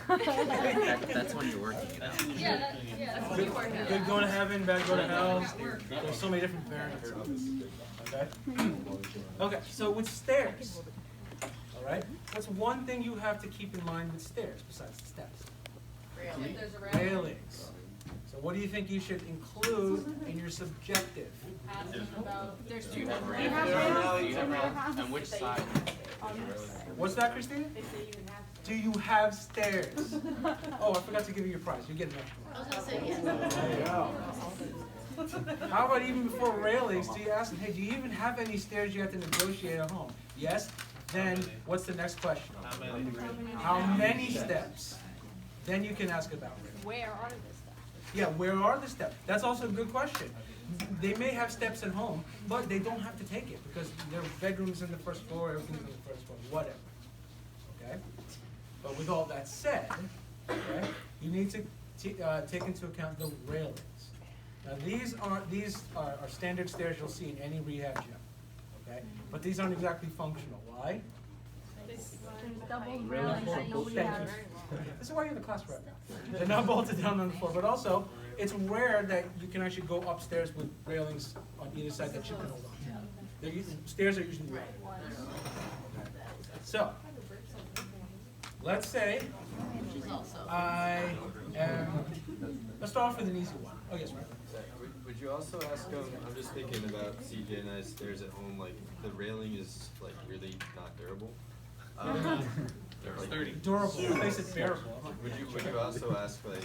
That's when you're working it out. That's when you work it Good out. going to heaven, bad going to hell. There's so many different variants of this. Okay? Okay, so with stairs, all right, what's one thing you have to keep in mind with stairs besides the steps? There's a railing. Railings. So what do you think you should include in your subjective? Asking about, there's two You different have railings. railings. On which side? What's that, Christina? Do you have stairs? Oh, I forgot to give you your prize. You're getting an extra I one. was gonna say yes. There you go. How about even before railings, do you ask them, hey, do you even have any stairs you have to negotiate at home? Yes? Then, what's the next question? How many steps? Then you can ask about railings. Where are the steps? Yeah, where are the steps? That's also a good question. They may have steps at home, but they don't have to take it because their bedroom's in the first floor, everything's in the first floor, whatever. Okay? But with all that said, okay, you need to take into account the railings. Now these are standard stairs you'll see in any rehab gym. Okay? But these aren't exactly functional. Why? There's double railings that nobody Thank has. you. This is why you're in the class right now. They're not bolted down on the floor, but also it's rare that you can actually go upstairs with railings on either side that you can hold on to. Stairs are usually right. Okay. So, let's say I am. Let's start off with an easy one. Oh yes, right. Would you also ask I'm just thinking about CJ and I's stairs at home, like the railing is like really not durable. Like, Durable. It makes it bearable. would you also ask like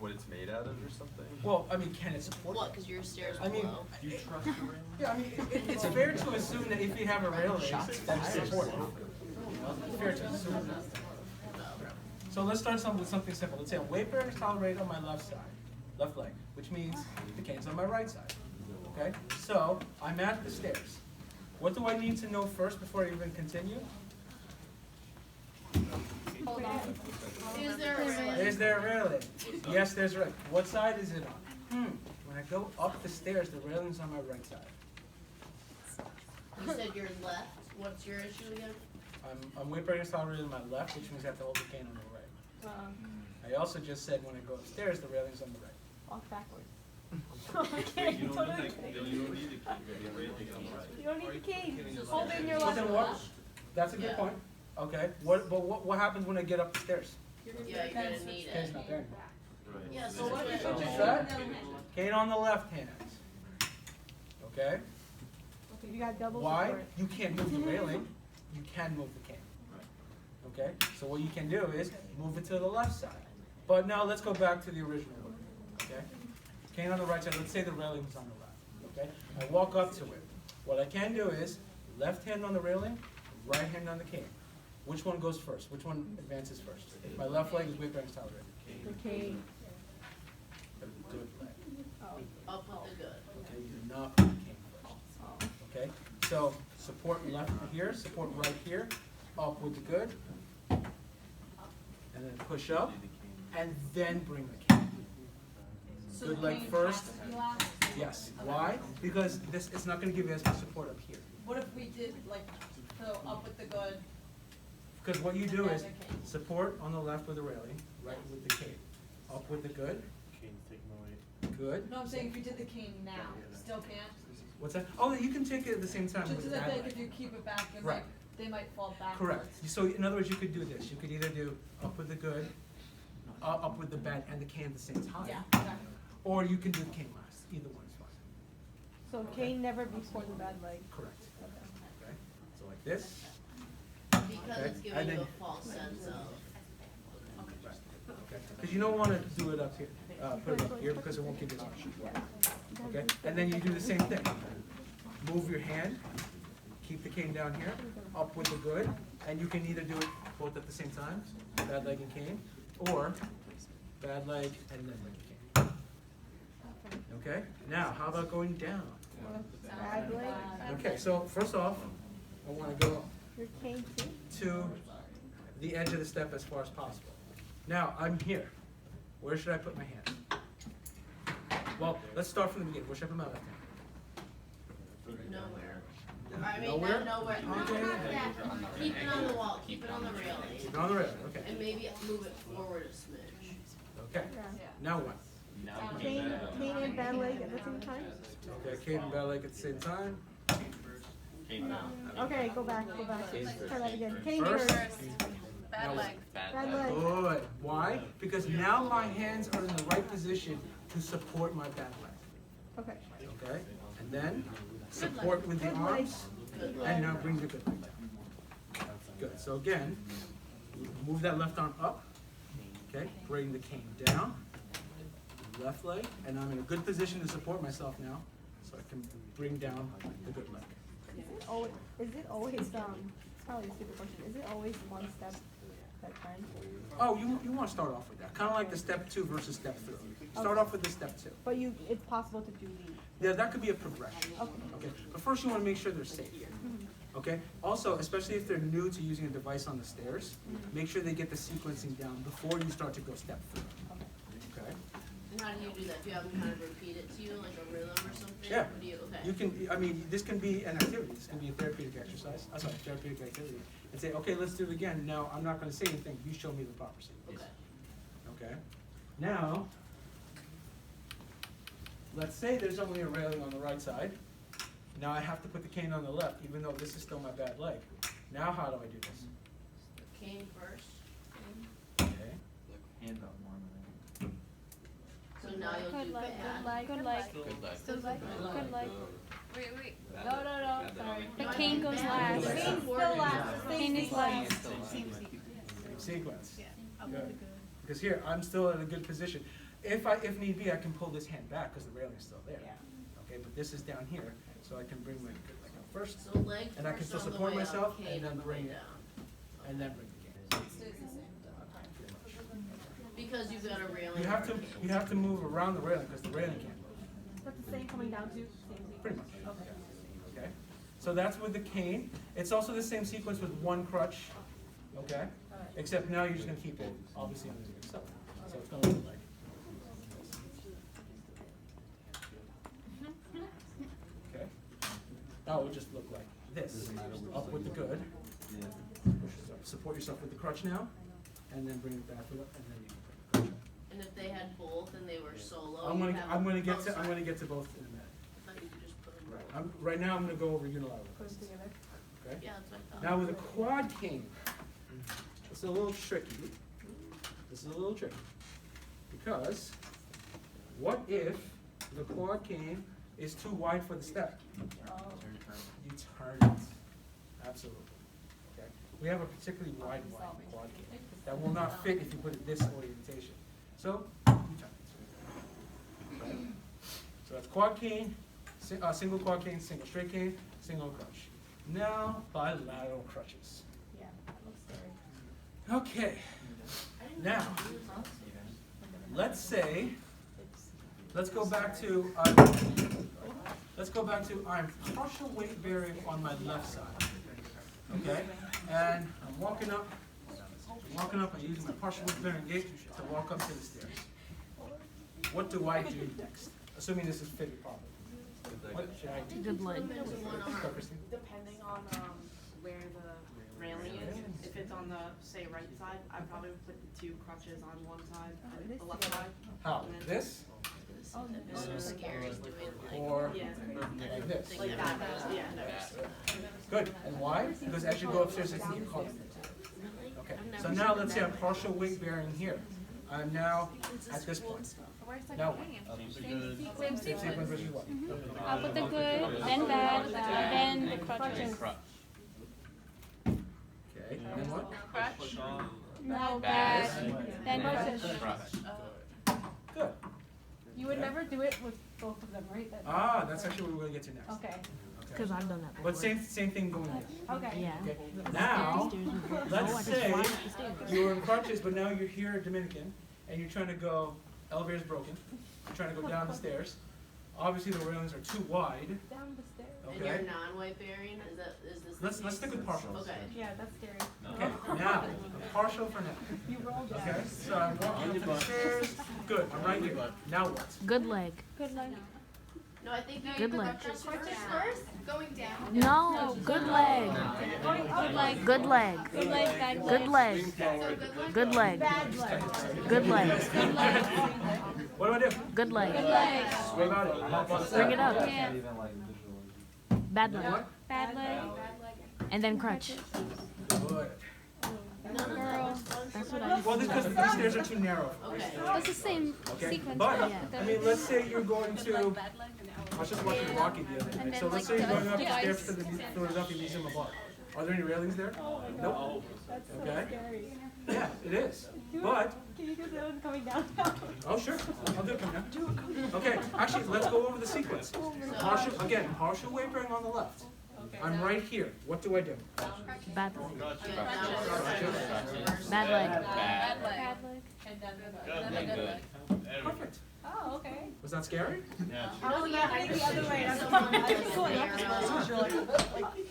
what it's made out of or something? Well, I mean, can it support? What, because your stairs I mean, below? Do you trust the railing? yeah, I mean, it's fair to assume that if you have a railing, that it's supported. It's fair to assume that. So let's start with something simple. Let's say a weight bearing is tolerated on my left side, left leg, which means the cane's on my right side. Okay? So I'm at the stairs. What do I need to know first before I even continue? Hold on. Is there a railing? Is there a railing? Yes, there's a railing. What side is it on? When I go up the stairs, the railing's on my right side. You said your left. What's your issue again? I'm weight bearing is tolerated on my left, which means I have to hold the cane on the right. I also just said when I go upstairs, the railing's on the right. Walk backwards. You don't need the railing on the right. You don't need the cane. Hold it in your But left. then what? That's a good Yeah. point. Okay. What happens when I get up the stairs? Yeah, you're gonna need Cane's it. not there. Yeah, so what if you What's that? Cane on the left hand. Okay. Okay, you got double Why? support. You can't move the railing. You can move the cane. Okay. So what you can do is move it to the left side. But now let's go back to the original one. Okay. Cane on the right side. Let's say the railing is on the left. Okay. I walk up to it. What I can do is left hand on the railing, right hand on the cane. Which one goes first? Which one advances first? My left leg is weight bearing tolerated. The cane. The good leg. Oh. up with the good? Okay, you do not put the cane first. Okay, so support left here, support right here, up with the good, and then push up, and then bring the cane. Good leg first. Yes. Why? Because this it's not going to give you as much support up here. What if we did like, so up with the good? Because what you do is And then the cane. support on the left with the railing, right with the cane, up with the good, good. No, I'm saying if you did the cane now, still can't? What's that? Oh, you can take it at the same time Just with as the I bad think leg. if you keep it back, it Right. might, they might fall backwards. Correct. So in other words, you could do this. You could either do up with the good, up with the bad, and the cane at the same time. Yeah, exactly. Or you can do the cane last. Either one is fine. So cane never before the bad leg. Correct. Okay. So like this. Because Okay. it's giving And you then- a false sense of. Okay. Because you don't want to do it up here. Put it up here because it won't give you as much support. Okay. And then you do the same thing. Move your hand. Keep the cane down here. Up with the good. And you can either do it both at the same time, bad leg and cane, or bad leg and then leg and cane. Okay. Now, how about going down? Bad leg. Okay. So first off, I want to go Your cane too. to the edge of the step as far as possible. Now, I'm here. Where should I put my hand? Well, let's start from the beginning. Where should I put my left hand? Nowhere. I mean, Nowhere? not nowhere. Okay. Keep it on the wall, keep it on the railing, Keep it on the railing, okay. and maybe move it forward a smidge. Okay, Yeah. now what? Now you Cane, keep that. cane and bad leg at the same time? Okay, Kate and Bad Leg at the same time. Cane first. Okay, go back. Try that again. Cane First. first. Bad leg. Bad leg. Good. Why? Because now my hands are in the right position to support my bad leg. Okay. Okay? And then support with the Good leg. arms, and now bring the good leg down. Good. So again, move that left arm up. Okay? Bring the cane down. Left leg, and I'm in a good position to support myself now, so I can bring down the good leg. Is it always, it's probably a stupid question, is it always one step at a time? Oh, you want to start off with that, kind of like the step 2 versus step 3. Start off with the step 2. But it's possible to do the, Yeah, that could be a progression. okay. Okay, but first you want to make sure they're safe. Okay. Also, especially if they're new to using a device on the stairs, make sure they get the sequencing down before you start to go step 3. Okay. And how do you do that? Do you have them kind of repeat it to you, like a rhythm or something? Yeah. Or do you, okay. You can, I mean, this can be an activity, this can be a therapeutic exercise, therapeutic activity. And say, okay, let's do it again. Now, I'm not gonna say anything, you show me the proper sequence. Okay. Okay? Now, let's say there's only a railing on the right side. Now I have to put the cane on the left, even though this is still my bad leg. Now how do I do this? Cane first. Okay. Hand up more than So now you'll do Good leg, bad. good leg. Good leg. Good leg, good leg. Wait. No, Sorry. The cane goes last. Cane Cane still last, the cane is last. Sequence. Good. Because here, I'm still in a good position. If need be, I can pull this hand back because the railing's still there. Okay, but this is down here, so I can bring my good leg up first, So leg And I can first still on the support way myself, up, and cane then on the bring way it. down. and then bring the cane. Stays the same. Because you've got a railing. You have to move around the railing because the railing can't move. But the same coming down too? Pretty much. Okay. So that's with the cane. It's also the same sequence with one crutch. Okay. Except now you're just gonna keep it obviously under your stuff. So it's gonna look like. Okay. Now it would just look like this. Up with the good. Support yourself with the crutch now, and then bring it back with it, and then you can put the crutch up. And if they had both and they were solo, I'm you'd gonna have get them- to both in a minute. I thought you could just put them. Right. Right now I'm gonna go over unilateral. Put them together. Okay. Yeah, that's what I thought. Now with a quad cane, it's a little tricky. This is a little tricky. Because what if the quad cane is too wide for the step? You turn it. Absolutely. Okay. We have a particularly wide quad cane that will not fit if you put it this orientation. So you turn it. Okay. So that's quad cane, single quad cane, single straight cane, single crutch. Now bilateral crutches. Yeah, that looks scary. Okay. Now, let's go back to, I'm partial weight bearing on my left side. Okay? And I'm walking up, I'm using my partial weight bearing gait to walk up to the stairs. What do I do next? Assuming this is fitted properly. What should I do? Good leg. Put them to one arm. Go, Christine. Depending on where the railing is, if it's on the, say, right side, I probably would put the two crutches on one side and the left side. How? This? This is scary doing like. Or Yeah, like this? like that, yeah. Good. And why? Because as you go upstairs, it's you call. Okay. So now let's say I'm partial weight bearing here. I'm now at this point. Now what? Same Same sequence versus what? Up with the good, then bad, then crutches. Okay. And then what? Push off. No, bad, then crutches. Good. You would never do it with both of them, right? Ah, that's actually what we're gonna get to next. Okay, Because I've done that But same thing going here. okay. Yeah. Okay. Now, let's say you're in crutches, but now you're here at Dominican, and you're trying to go, elevator's broken, you're trying to go down the stairs. Obviously, the railings are too wide, Down the stairs. And you're okay? non-weight bearing, is this? the Let's case? stick with partial. Okay. Yeah, that's scary. Okay, now, partial for now. You rolled Okay, down. so I'm walking up the stairs, good, I'm right here. Now what? Good leg. Good leg. No, I think you Good need leg. crutches first. Going down. No, good leg. Good leg. Good leg. Good leg, bad Good leg. Good leg. Bad leg. Good leg. What do I do? Good leg. What about it? Bring it up. Yeah. Bad leg. Bad leg. And then crutch. Good. No, girl. That's what I Well, because the stairs are too narrow. Okay. That's the same Okay, sequence. but, right? I mean, let's say you're going to, I was just watching Rocky the other And day, then, so let's like, say you're going up the the stairs to the Philadelphia Museum of Art. Are there any railings there? Nope. That's so Okay. scary. Yeah, it is, but, Can you do the one coming down? oh, sure, I'll do it come down. Okay, actually, let's go over the sequence. Partial, again, partial weight bearing on the left. I'm right here, what do I do? Bad leg. Good, now we're Bad leg. Bad leg. Bad leg. And then good leg. Perfect. Oh, okay. Was that scary? I was laughing the other way. So I'm we're just going up just and you're like,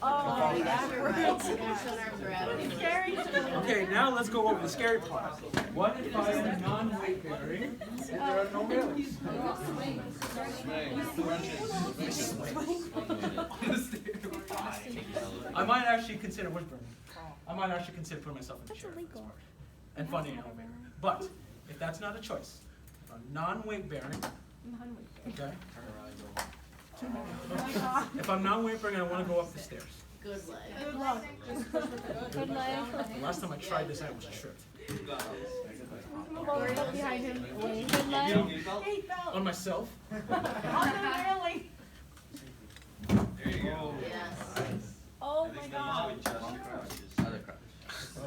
Oh, oh, you're right. Center of gravity. scary. Okay, now let's go over the scary part. What if I am non-weight bearing and there are no railings? I might actually consider whispering. I might actually consider putting myself in the chair for this part. And funding an elevator. But if that's not a choice, if I'm non-weight bearing, okay? If I'm non-weight bearing and I want to go up the stairs. Good leg. Good luck. Good leg. The last time I tried this, I was tripped. Move over, look behind him. Good leg. He fell. On myself. On the railing. Yes. Oh my god.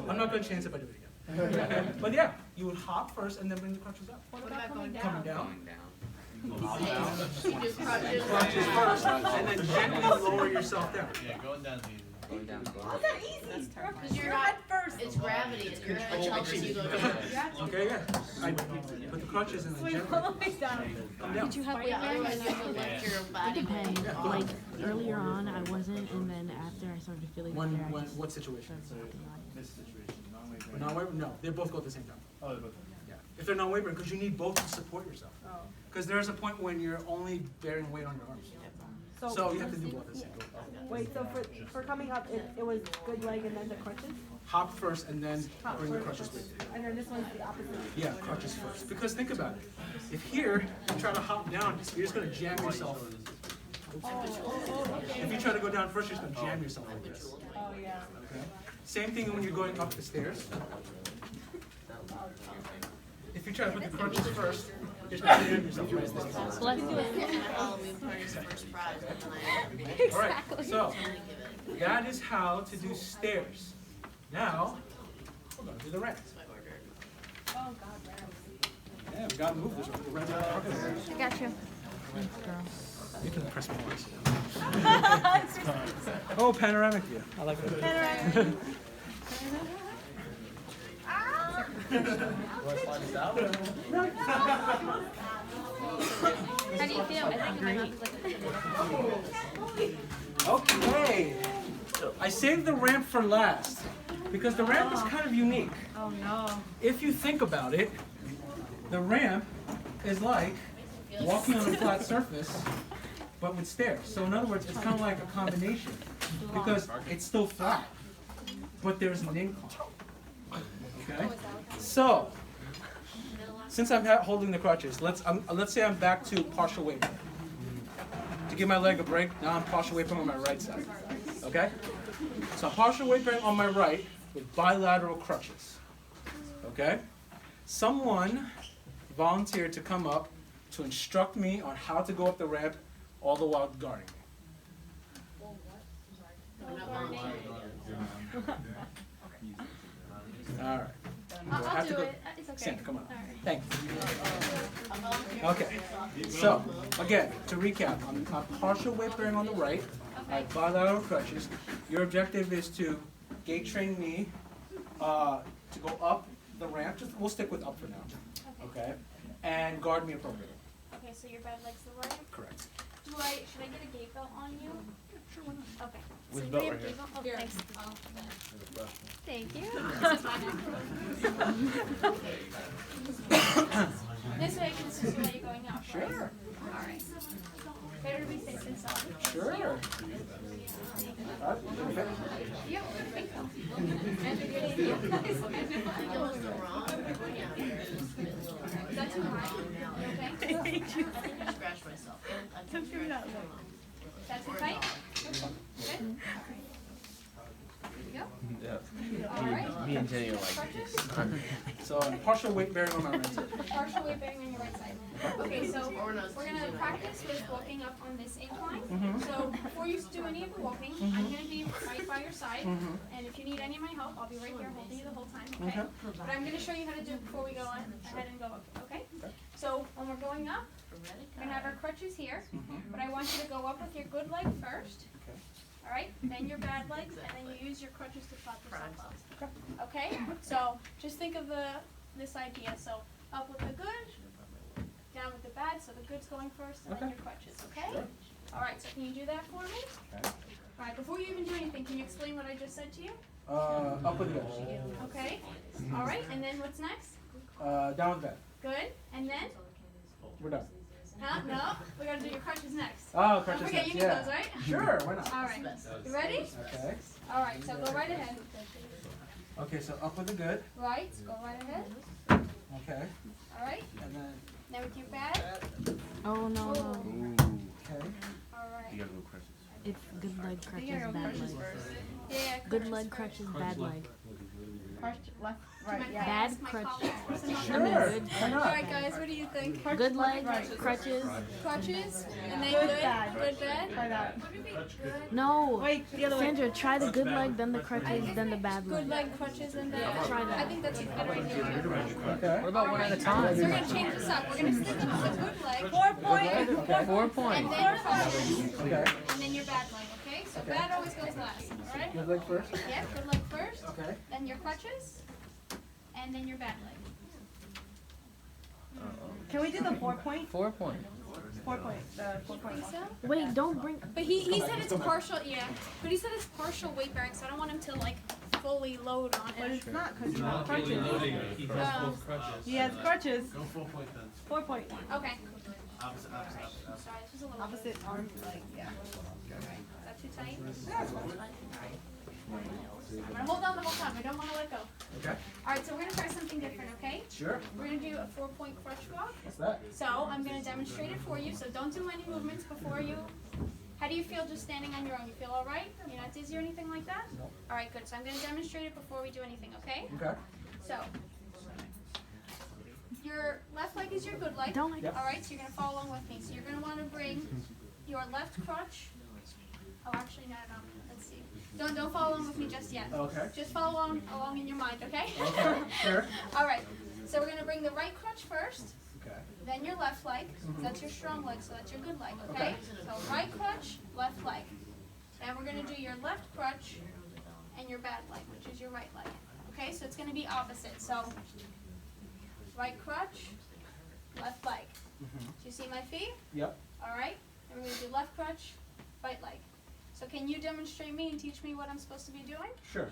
I'm not going to chance if I do it again. But yeah, you would hop first and then bring the crutches up. What about going Coming down? down. You do crutches. Crutches first, and then gently lower yourself down. Yeah, going down easy. How's that easy? Because you're You're not head first. It's gravity and your head helps you go down. Okay, yeah. I put the crutches in the Swing gently. all the way down. Come down. Did you have weight Yeah, bearing? otherwise you have to lift your It body depends. weight. Like earlier on, I wasn't, and then after I started feeling When, better, I when, just what situation? started walking on it. This situation, non-weight bearing. Non-wavering? No, they both go at the same time. Oh, they're both. Yeah. If they're non-wavering, because you need both to support yourself. Because there's a point when you're only bearing weight on your arms. So you have to do both at the same time. Wait, so for coming up, it was good leg and then the crutches? Hop first and then bring the crutches with you. And then this one's the opposite. Yeah, crutches first. Because think about it. If here, you try to hop down, you're just gonna jam yourself. If you try to go down first, you're just gonna jam yourself like this. Oh, yeah. Okay? Same thing when you're going up the stairs. If you try to put the crutches first, you're just gonna jam yourself right this. Bless And the Halloween party's first prize, and then I Alright, so give it. that is how to do stairs. Now, we're gonna do the ramp. That's my order. Oh, God, Yeah, we gotta move this one. The ramp. I got you. You can press me once. Oh, panoramic view. I like that. How do you feel? I think my mouth is like. Okay. I saved the ramp for last because the ramp is kind of unique. Oh, no. If you think about it, the ramp is like walking on a flat surface, but with stairs. So in other words, it's kind of like a combination because it's still flat, but there's an incline. Okay. So since I'm holding the crutches, let's say I'm back to partial weight bearing. To give my leg a break, now I'm partial weight bearing on my right side. Okay? So partial weight bearing on my right with bilateral crutches. Okay? Someone volunteered to come up to instruct me on how to go up the ramp, all the while guarding me. I'm not volunteering again. All right. I'll do it. It's okay. Santa, come on. Thank you. I'm volunteering. Okay. So, again, to recap, I'm partial weight bearing on the right. I have bilateral crutches. Your objective is to gate train me to go up the ramp. We'll stick with up for now. Okay? And guard me appropriately. Okay, so your bed legs the ramp. Correct. Should I get a gate belt on you? Sure, why not? Okay. With so belt you right have here. gate belt? Oh, thanks. Thank you. This way I can see where you're going out. Sure. Alright. Better to be safe than sorry. Sure. Yep, I think so. It wasn't wrong, yeah, just a little. Is that too high? Okay. I think I scratched myself. I think I scratched my mom. Is that too tight? Good? There you go. Yeah. All right. Me and Jenny are like, Crutches? So partial weight bearing on my right side. Partial weight bearing on your right side. Okay, so Or not we're gonna practice with walking up on this incline. Mhm. So before you do any of the walking, I'm gonna be right by your side. Mhm. And if you need any of my help, I'll be right here holding you the whole time, okay? Okay. But I'm gonna show you how to do it before we go on ahead and go up, okay? So when we're going up, we're gonna have our crutches here, but I want you to go up with your good leg first. Okay. Alright, then your bad legs, and then you use your crutches to prop yourself up. Okay? So just think of this idea. So up with the good, down with the bad, so the good's going first, and then your crutches, okay? Sure. Alright, so can you do that for me? Okay. Alright, before you even do anything, can you explain what I just said to you? Up with the good. Okay? Alright, and then what's next? Down with that. Good, and then? We're done. Huh? No? We gotta do your crutches next. Oh, Don't crutches forget, you next, need yeah. those, right? Sure, why not? Alright, you ready? Okay. Alright, so go right ahead. Okay, so up with the good. Right, go right ahead. Okay. Alright, And then, now with your bad. Oh no. okay. Alright. you gotta go crutches. It's good leg crutches, bad leg. Yeah, Good leg crutches, bad leg. Left, right, yeah. Bad crutches. Sure. I mean, good. Why not? Alright guys, what do you think? Good leg crutches. Crutches, and then Good, good, bad. good, bad. Try that. No. Wait, the other way. Sandra, try the good leg, then the crutches, then the bad Good leg. leg, crutches, and bad. Try that. I think that's a better idea. Okay. What about one at a So time? we're gonna change this up. We're gonna stick with the good leg. 4 point. Okay. 4 And points. then crutches, Okay. and then your bad leg, okay? So bad always goes last, alright? Good leg first. Yeah, good leg first, Okay. then your crutches, and then your bad leg. Can we do the 4 point? 4 points. 4 point. The 4 point. Think so? Wait, don't bring. But he said it's partial, yeah. But he said it's partial weight bearing, so I don't want him to like fully load on But it. it's not because you have crutches. He has both crutches. He has crutches. Go 4 point then. 4 point. Okay. Opposite. Sorry, this was a little. Opposite arm, like, yeah. Is that too tight? I'm gonna hold on the whole time. I don't want to let go. Okay. All right, so we're gonna try something different, okay? Sure. We're gonna do a 4-point crutch walk. What's that? So I'm gonna demonstrate it for you. So don't do any movements before you. How do you feel just standing on your own? You feel all right? You're not dizzy or anything like that? No. All right, good. So I'm gonna demonstrate it before we do anything, okay? Okay. So your left leg is your good leg. Don't like. Yep. All right, so you're gonna follow along with me. So you're gonna want to bring your left crutch. Oh, actually, no. Let's see. Don't follow along with me just yet. Okay. Just follow along in your mind, okay? Okay. Sure. All right. So we're gonna bring the right crutch first, Okay. then your left leg. That's your strong leg, so that's your good leg, okay? So right crutch, left leg. Then we're gonna do your left crutch and your bad leg, which is your right leg. Okay, so it's gonna be opposite. So right crutch, left leg. Do you see my feet? Yep. All right. Then we're gonna do left crutch, right leg. So can you demonstrate me and teach me what I'm supposed to be doing? Sure.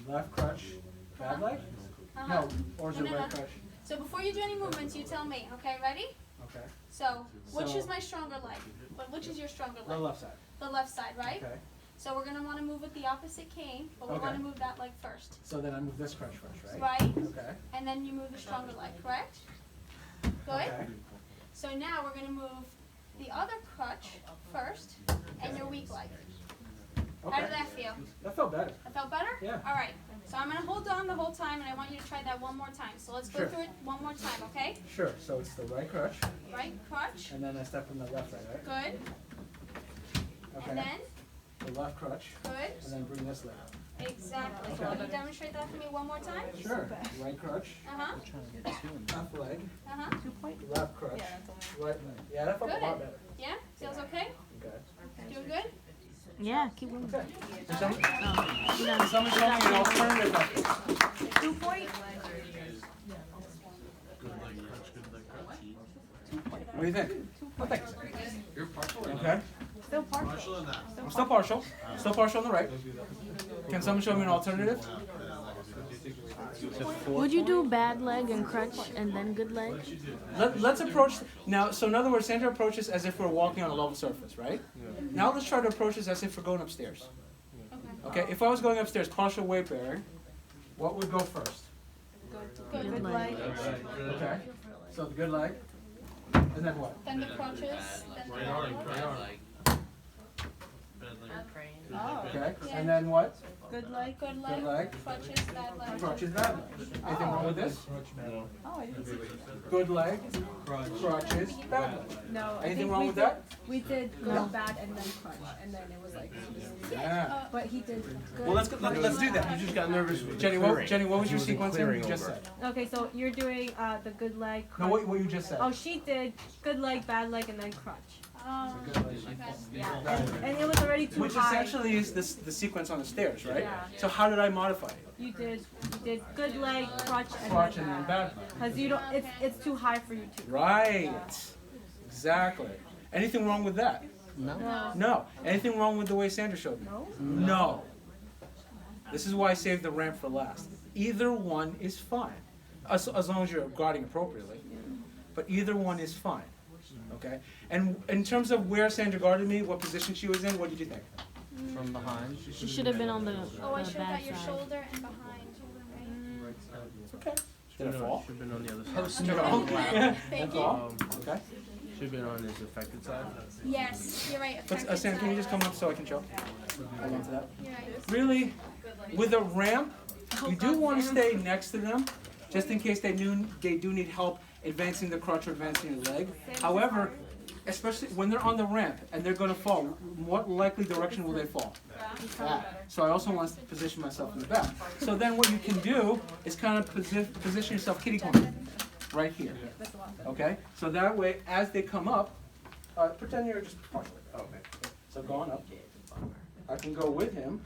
Left crutch. Bad leg? Uh-huh. No. Or is it No. right crutch? So before you do any movements, you tell me. Okay, ready? Okay. So which So- is my stronger leg? But which is your stronger The leg? left side. The left side, right? Okay. So we're gonna want to move with the opposite cane, but we Okay. want to move that leg first, So then I move this crutch first, right? right? Okay. And then you move the stronger leg, correct? Good. Okay. So now we're gonna move the other crutch first and your weak leg. How Okay. did that feel? That felt better. That felt better? Yeah. All right. So I'm gonna hold on the whole time, and I want you to try that one more time. So let's go Sure. through it one more time, okay? Sure. So it's the right crutch, Right crutch. and then I step from the left side, right? Good. Okay. And then The left crutch, good. and then bring this leg. Exactly. Okay. Can you demonstrate that for me one more time? Sure. Right crutch, Uh huh. left leg, Uh huh. left crutch, right leg. Yeah, that felt a lot Good. better. Yeah. Feels okay. Okay. Doing good. Yeah, keep going. Okay. Can someone, You're done. someone show me an alternative method? 2 point. What do you think? I'll take a second. You're partial or not? Okay. Still partial. Partial or not? I'm still partial. Still partial on the right. Can someone show me an alternative? Would you do bad leg and crutch and then good leg? Let's approach now. So in other words, Sandra approaches as if we're walking on a level surface, right? Now let's try to approach this as if we're going upstairs. Okay. If I was going upstairs, partial weight bearing, what would go first? Good leg. Okay. So the good leg, and then what? Then the crutches, then the bad leg. Oh, Okay. And then what? good leg. Good Good leg, leg. crutches, bad leg. Crutches, bad leg. Anything wrong with this? Oh, I didn't see that. Good leg, crutches, bad leg. No, I Anything think wrong we with did, that? we did good, bad, and then crutch, and then it was like, Yeah. but he did good. Well, let's do that. You just got nervous with Jenny, what was your sequence in? You just said. Okay, so you're doing the good leg, No, crutch. what you just said. Oh, she did good leg, bad leg, and then crutch. Good leg. Okay. Yeah, and it was already too Which high. essentially is the sequence on the stairs, right? Yeah. So how did I modify it? You did good leg, crutch, Crutch and and then then bad leg. because you don't, it's too high for you to. Right. Exactly. Anything wrong with that? No. No. Anything wrong with the way Sandra showed me? No. No. This is why I saved the ramp for last. Either one is fine, as long as you're guarding appropriately. But either one is fine. Okay. And in terms of where Sandra guarded me, what position she was in, what did you think? From behind. She should have been on the, Oh, I the should have bad got your side. shoulder and behind, right? It's okay. Did it fall? Should've been on the other side. No. Thank That's you. all. Okay. Should've been on his affected side. Yes, you're right. affected Sam, can you side. just come up so I can show? Hold on to that. You're right. Really, with a ramp, you do want to stay next to them, just in case they do need help advancing the crutch or advancing the leg. However, especially when they're on the ramp and they're going to fall, what likely direction will they fall? Back. So I also want to position myself in the back. So then what you can do is kind of position yourself kitty corner, right here. Okay? So that way, as they come up, pretend you're just partially. Okay. So going up, I can go with him.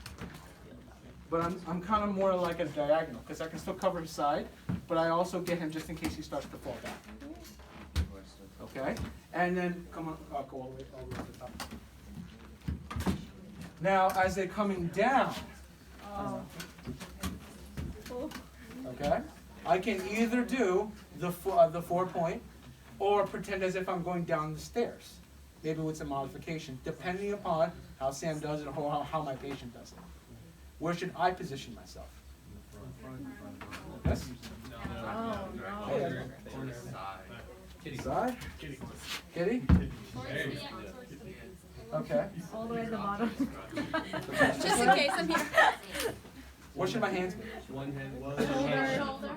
But I'm kind of more like a diagonal, because I can still cover his side, but I also get him just in case he starts to fall back. Okay? And then, come on, go all the way to the top. Now, as they're coming down, okay, I can either do the 4-point, or pretend as if I'm going down the stairs. Maybe with some modification, depending upon how Sam does it or how my patient does it. Where should I position myself? Yes? Side? Kitty? Okay. All the way to the bottom. Just in case I'm here. Where should my hands be? One hand was. Shoulder.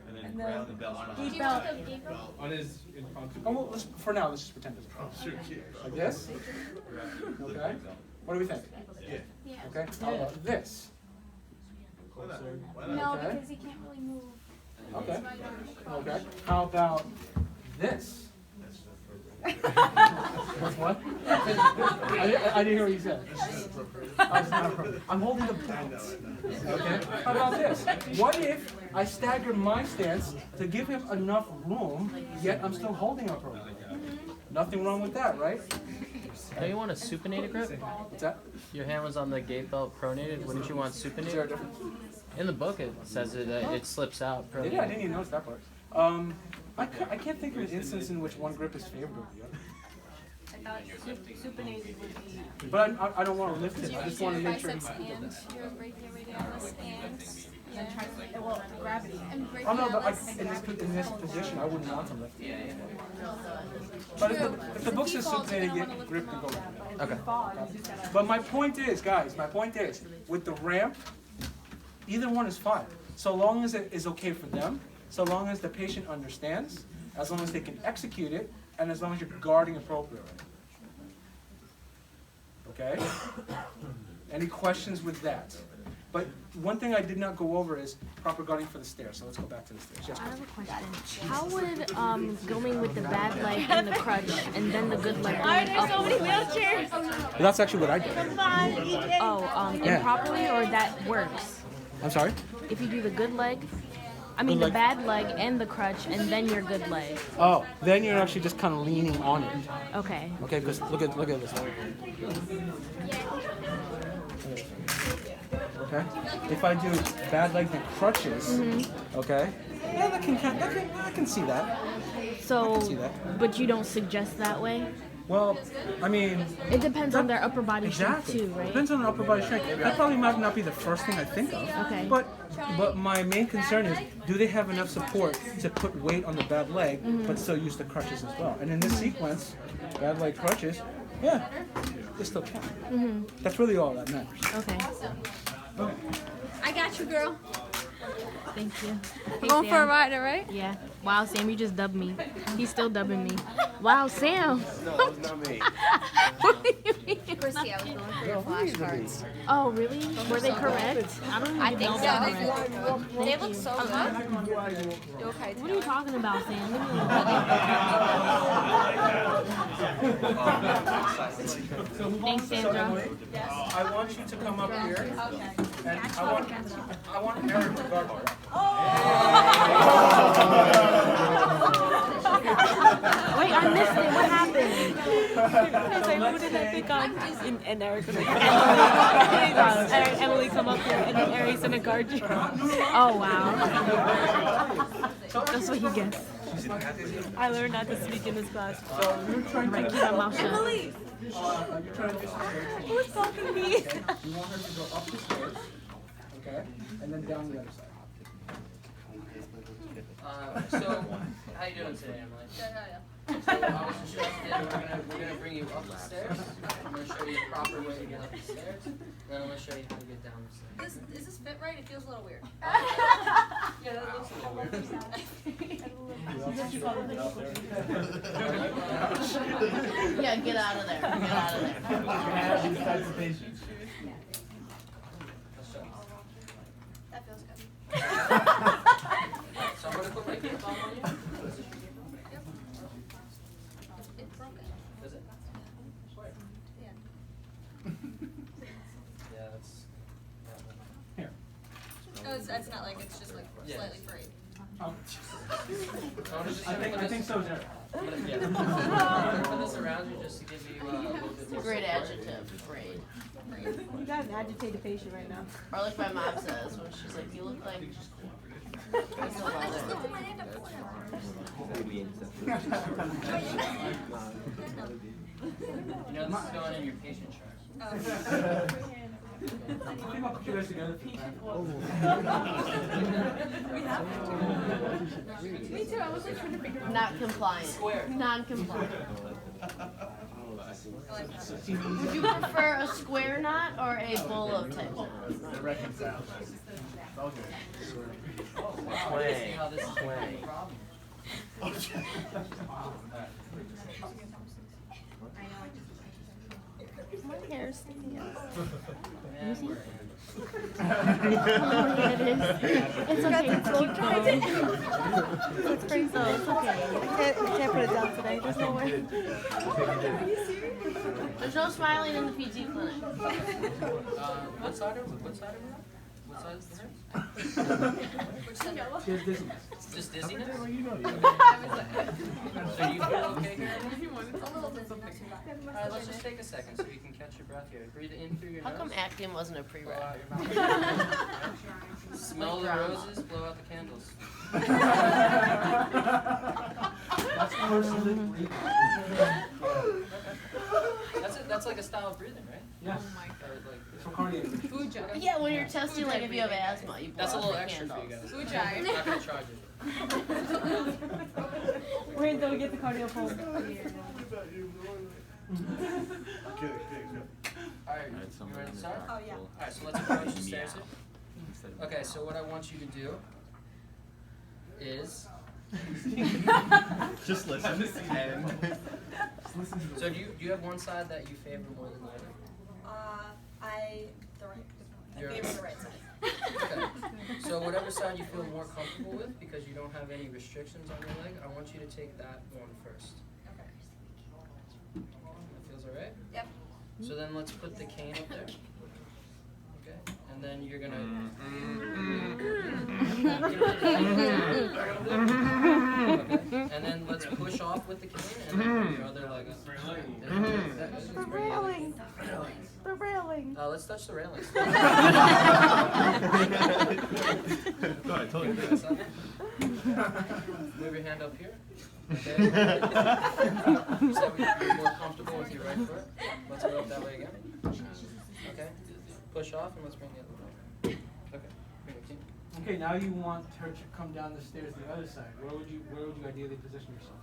And then And grab the then belt. Do you deep want belt. the deeper? On his impromptu. Oh, well, for now, let's just pretend it's like this. Okay. What do we think? Yeah. Okay. How about this? No, Okay. because he can't really move. Okay. Okay. How about this? What's what? I didn't hear what you said. I'm holding the belt. Okay. How about this? What if I stagger my stance to give him enough room, yet I'm still holding up appropriately? Nothing wrong with that, right? Don't you want a supinated grip? What's that? Your hand was on the gate belt pronated. Wouldn't you want Is there a supinated? difference? In the book it says it slips out. Did it? I didn't even notice that part. I can't think of an instance in which one grip is favorable to the other. I thought supinated would be. But I don't want to lift it. I just want to Your make sure. biceps and your brachioradialis and yeah. Well, gravity. And Oh no, but brachialis. in this position, I wouldn't want to lift it. But if the book says supinated, get grip to go. Okay. But my point is, guys, with the ramp, either one is fine. So long as it is okay for them, so long as the patient understands, as long as they can execute it, and as long as you're guarding appropriately. Okay? Any questions with that? But one thing I did not go over is proper guarding for the stairs. So let's go back to the stairs. Yes, I have a question. How would going with the bad leg and the crutch and then the good leg going up? wheelchairs? that's actually what I did. Oh, improperly or that works? I'm sorry? If you do the good leg, I mean Good the leg. bad leg and the crutch and then your good leg. Oh, then you're actually just kind of leaning on it. Okay. Okay, because look at this. Okay? If I do bad legs and crutches, okay? Yeah, I can see that. So, see that. but you don't suggest that way? Well, I mean, It depends on their upper body strength exactly. too, right? Depends on the upper body strength. That probably might not be the first thing I think of. Okay. But my main concern is, do they have enough support to put weight on the bad leg, but still use the crutches as well? And in this sequence, bad leg crutches, yeah, they still can. That's really all that matters. Okay. Okay. I got you, girl. Thank you. Hey, Going for a Sam. ride, alright? Yeah. Wow, Sam, you just dubbed me. He's still dubbing me. Wow, Sam. No, it's not me. What do you mean? Chrissy, I was going for your flashcards. Oh, really? Were they correct? I don't even know that. They look so good. What are you talking about, Sam? Thanks, Sandra. I want you to come up here, and I want Eric to guard her. Wait, I missed it. What happened? Who did I pick on? And Eric was like, Emily, come up here, and then Eric's gonna guard you. Oh, wow. That's what he gets. I learned not to speak in this class. So you're trying to Keep my mouth shut. you're trying to do some Who's talking to me? You want her to go up the stairs, okay, and then down the other side. So, how you doing today, Emily? Good, how are you? So, I was instructed, we're gonna bring you up the stairs. I'm gonna show you the proper way to get up the stairs. Then I'm gonna show you how to get down the stairs. Does this fit right? It feels a little weird. Yeah, that looks a little weird. Yeah, get out of there. Get out of there. That feels good. So I'm gonna put my cape on you. It's broken. Is it? Yeah. Yeah, that's. Here. No, it's not like it's just like Yeah. slightly frayed. I think so, Jared. I'm gonna put this around you just to give you a little bit It's a more great support. adjective, great. You got an agitated patient right now. Or like my mom says, when she's like, you look like... I just lifted my hand up for You know, this is going in your patient chart. I think I'll put you guys together. Me too, I was like trying to figure out. Not compliant. Square. Non-compliant. Would you prefer a square knot or a bowl of type knot? See how this is going. My hair's sticking out. You see? Oh, yeah, it is. It's okay. Keep going. It's crazy. So it's okay. I can't put it down today. There's no way. There's no smiling in the PT clinic. What side are we? What side are we on? What side is the hair? Here's dizziness. Just dizziness? So you feel okay here? A little bit, not too bad. Alright, let's just take a second so you can catch your breath here. Breathe in through your How nose. come Actium wasn't a Blow prereq? out your mouth. Smell the roses, blow out the candles. That's personally breathing. That's like a style of breathing, right? Yeah. Or like, It's for cardio. Yeah, when you're testing, like if you have asthma, you blow that's a out little the extra for you candles. guys. I'm not gonna charge you. Wait until we get the cardio pole. Alright, you ready to start? Oh, yeah. Alright, so let's approach the stairs here. Okay, so what I want you to do is, Just listen. so do you have one side that you favor more than the other? I You're- favor the right side. Okay, so whatever side you feel more comfortable with, because you don't have any restrictions on your leg, I want you to take that one first. Okay. That feels alright? Yep. So then let's put the cane up there. Okay, and then you're gonna. Okay, and then let's push off with the cane and then put your other leg up. The railing. The railing. Let's touch the railing. No, I told you. Move your hand up here. Okay. So you're more comfortable with your right foot. Let's go up that way again. Okay. Push off and let's bring the other way. Okay. Bring it in. Okay, now you want her to come down the stairs the other side. Where would you ideally position yourself?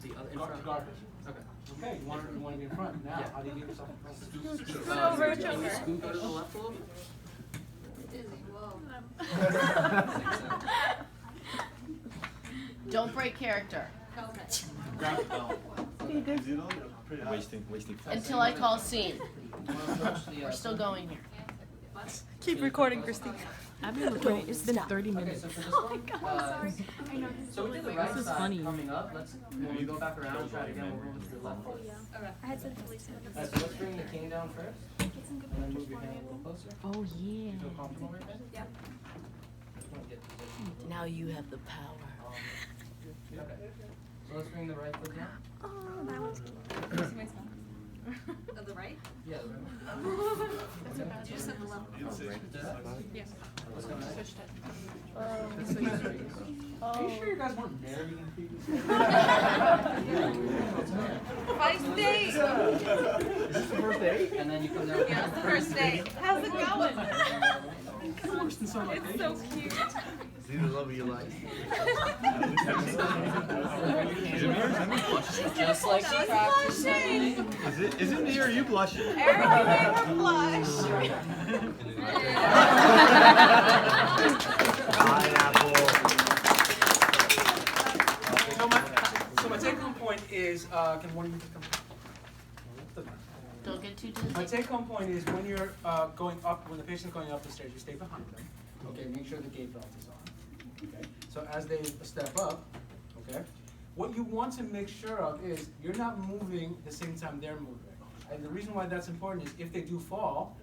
The other in Guard- front. guard. Okay. Okay, you want to be in front. Now, Yeah. how do you get yourself in front? Scoot over, can you scoot go to the left a little bit? Don't break character Grab the belt. He did. Wasting time. until I call scene. Approach the, We're still going here. Keep recording, Christine. I've been recording. It's been 30 Okay, minutes. so for this one, so we did the right This is side funny. coming up. Let's when we go back around, try it again. We'll move to the left foot. I had some police. Alright, so let's bring the cane down first, and then move your hand a little closer. Oh yeah. You feel comfortable right there? Yeah. Just want to get positioned. Now you have the power. Okay. So let's bring the right foot down. Oh, that was Of the right? Yeah. The right. You just said the left. Yeah. Let's go next. Are you sure you guys weren't married in previous life? First date. Is this the first date? And then you come down. Yeah, it's the first date. How's it going? Worse than some It's so cute. See the love of your life. Just like the practice. Is it me or are you blushing? Eric, you made her blush. So my take home point is, can one of you come? Don't get too My dizzy. take home point is when you're going up, when the patient's going up the stairs, you stay behind them. Okay, make sure the gate belt is on. Okay, so as they step up, okay, what you want to make sure of is you're not moving the same time they're moving. And the reason why that's important is if they do fall,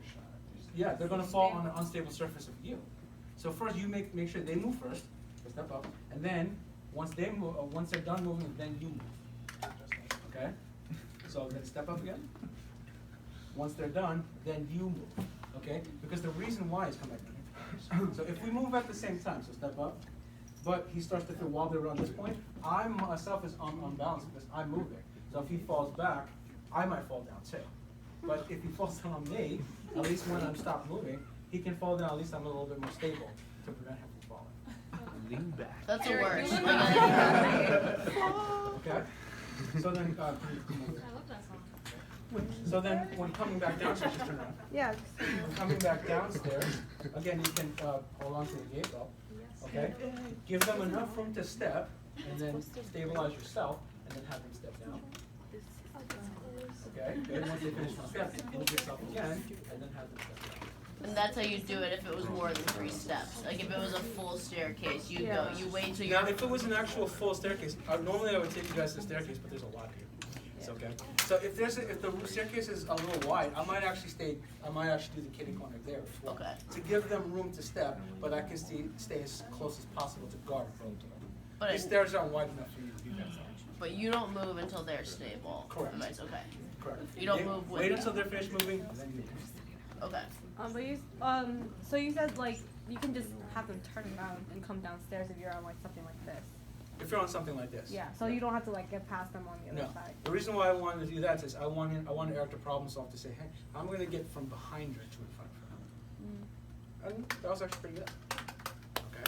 yeah, they're gonna fall on an unstable surface of you. So first you make sure they move first, they step up, and then once they move, once they're done moving, then you move. Okay? So then step up again. Once they're done, then you move. Okay? Because the reason why is come back. So if we move at the same time, so step up, but he starts to feel wobbly around this point, I myself is unbalanced because I'm moving. So if he falls back, I might fall down too. But if he falls down on me, at least when I'm stopped moving, he can fall down, at least I'm a little bit more stable to prevent him from falling. Lean back. That's the worst. Okay? So then, so then when coming back downstairs, just turn around. Yeah. Coming back downstairs, again, you can hold on to the gate belt, okay? Give them enough room to step, and then stabilize yourself, and then have them step down. Okay, good, once they finish one step, move yourself again, and then have them step down. And that's how you do it if it was more than 3 steps. Like if it was a full staircase, you go, you wait till Now, you're. if it was an actual full staircase, normally I would take you guys to the staircase, but there's a lot here. It's okay. So if the staircase is a little wide, I might actually do the kitty corner there as well. Okay. To give them room to step, but I can stay as close as possible to guard both of them. But These it- stairs aren't wide enough for you to do that. But you don't move until they're stable. Correct. Advice, okay. Correct. You don't move with Wait them. until they're finished moving, and then you move. Okay. But you, so you said like you can just have them turn around and come downstairs if you're on like something like this. If you're on something like this. Yeah. So you don't have to like get past them on the No. other side. The reason why I wanted to do that is I wanted Eric to problem solve to say, hey, I'm going to get from behind her to in front of her. And that was actually pretty good. Okay.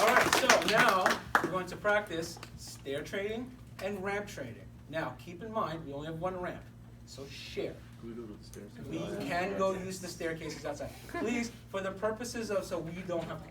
All right, so now we're going to practice stair training and ramp training. Now, keep in mind, we only have one ramp, so share. Can we go to the stairs? We can go use the staircases outside. Please, for the purposes of, so we don't have to